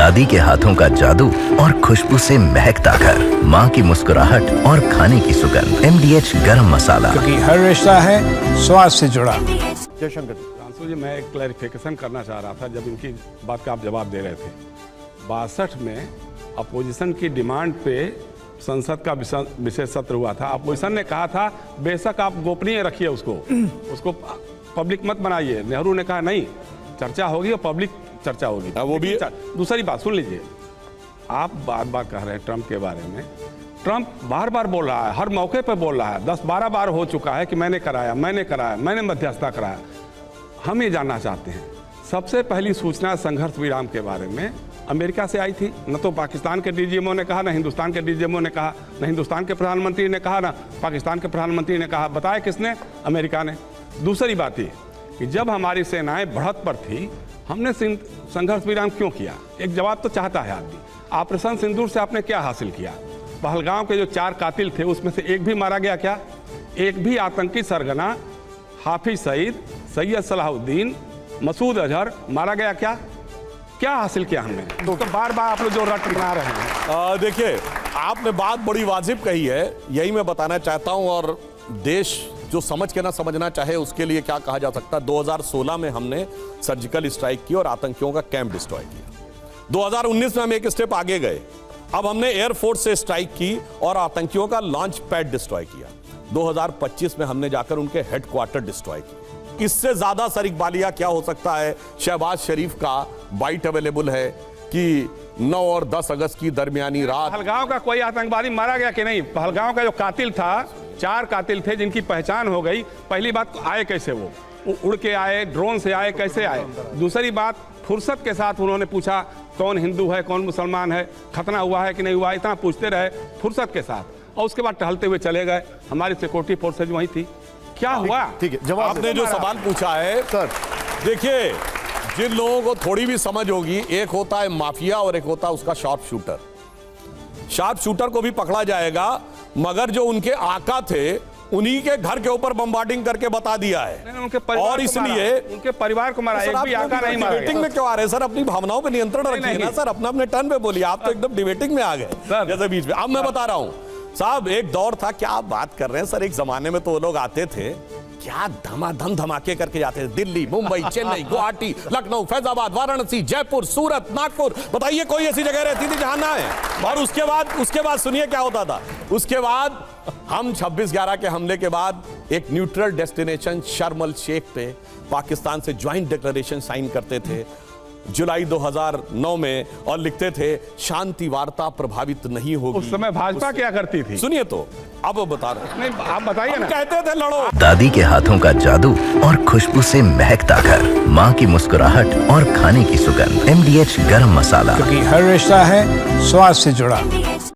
दादी के हाथों का जादू और खुशबू से महकता घर, माँ की मुस्कुराहट और खाने की सुगंध। MDH गरम मसाला, क्योंकि हर रिश्ता है स्वाद से जुड़ा। जयशंकर जी, मैं एक क्लैरिफिकेशन करना चाह रहा था जब इनकी बात का आप जवाब दे रहे थे। 62 में अपोजिशन की डिमांड पे संसद का विशेष सत्र हुआ था। अपोजिशन ने कहा था बेशक आप गोपनीय रखिए उसको पब्लिक मत बनाइए। नेहरू ने कहा नहीं, चर्चा होगी और पब्लिक चर्चा होगी। वो भी दूसरी बात सुन लीजिए, आप बार बार कह रहे हैं ट्रंप के बारे में। ट्रंप बार बार बोल रहा है, हर मौके पर बोल रहा है, 10-12 बार हो चुका है कि मैंने कराया, मैंने मध्यस्थता कराया। हम ये जानना चाहते हैं, सबसे पहली सूचना संघर्ष विराम के बारे में अमेरिका से आई थी। न तो पाकिस्तान के DGMO ने कहा, न हिंदुस्तान के DGMO ने कहा, न हिंदुस्तान के प्रधानमंत्री ने कहा, न पाकिस्तान के प्रधानमंत्री ने कहा। बताया किसने? अमेरिका ने। दूसरी बात ये कि जब हमारी सेनाएं बढ़त पर थी, हमने संघर्ष विराम क्यों किया? एक जवाब तो चाहता है आदमी। ऑपरेशन सिंदूर से आपने क्या हासिल किया? पहलगाम के जो 4 कातिल थे उसमें से एक भी मारा गया क्या? एक भी आतंकी सरगना हाफिज सईद, सैयद सलाहुद्दीन, मसूद अजहर मारा गया क्या? क्या हासिल किया हमने? तो बार बार आप लोग जो रट बना रहे हैं। देखिए, आपने बात बड़ी वाजिब कही है, यही मैं बताना चाहता हूं। और देश जो समझ के ना समझना चाहे उसके लिए क्या कहा जा सकता है। 2016 में हमने सर्जिकल स्ट्राइक की और आतंकियों का कैंप डिस्ट्रॉय किया। 2019 में हम एक स्टेप आगे गए, अब हमने एयरफोर्स से स्ट्राइक की और आतंकियों का लॉन्च पैड डिस्ट्रॉय किया। 2025 में हमने जाकर उनके हेडक्वार्टर डिस्ट्रॉय किए। इससे ज्यादा सर इकबालिया क्या हो सकता है? शहबाज शरीफ का बाइट अवेलेबल है कि 9 और 10 अगस्त की दरमियानी रात पहलगाम का कोई आतंकवादी मारा गया कि नहीं? पहलगाम का जो कातिल था, 4 कातिल थे जिनकी पहचान हो गई। पहली बात, आए कैसे? वो उड़ के आए, ड्रोन से आए, कैसे आए? दूसरी बात, फुर्सत के साथ उन्होंने पूछा कौन हिंदू है, कौन मुसलमान है, खतना हुआ है कि नहीं हुआ, इतना पूछते रहे फुर्सत के साथ, और उसके बाद टहलते हुए चले गए। हमारी सिक्योरिटी फोर्सेज वहीं थी। क्या हुआ? ठीक है, जवाब आपने जो सवाल पूछा है सर, देखिए, जिन लोगों को थोड़ी भी समझ होगी, एक होता है माफिया और एक होता है उसका शार्प शूटर। शार्प शूटर को भी पकड़ा जाएगा, मगर जो उनके आका थे उन्हीं के घर के ऊपर बम्बार्डिंग करके बता दिया है। और इसलिए उनके परिवार को मारा, एक भी आका नहीं मारा। डिबेटिंग में क्यों आ रहे हैं सर? अपनी भावनाओं पे नियंत्रण रखिए ना सर, अपना अपने टर्न पे बोलिए। आप तो एकदम डिबेटिंग में आ गए जैसे बीच में। अब मैं बता रहा हूं साहब, एक दौर था, क्या आप बात कर रहे हैं सर? एक जमाने में तो वो लोग आते थे, क्या धमाधम धमाके करके जाते थे। दिल्ली, मुंबई, चेन्नई, गुवाहाटी, लखनऊ, फैजाबाद, वाराणसी, जयपुर, सूरत, नागपुर, बताइए कोई ऐसी जगह रहती थी जहां ना है? और उसके बाद सुनिए क्या होता था। उसके बाद हम 26/11 के हमले के बाद एक न्यूट्रल डेस्टिनेशन शर्म अल शेख पे पाकिस्तान से ज्वाइंट डिक्लेरेशन साइन करते थे जुलाई 2009 में, और लिखते थे शांति वार्ता प्रभावित नहीं होगी। उस समय भाजपा क्या करती थी? सुनिए तो, अब बता रहे। नहीं, आप बताइए ना। कहते थे लड़ो। दादी के हाथों का जादू और खुशबू से महकता घर, माँ की मुस्कुराहट और खाने की सुगंध। MDH गरम मसाला, क्योंकि हर रिश्ता है स्वाद से जुड़ा।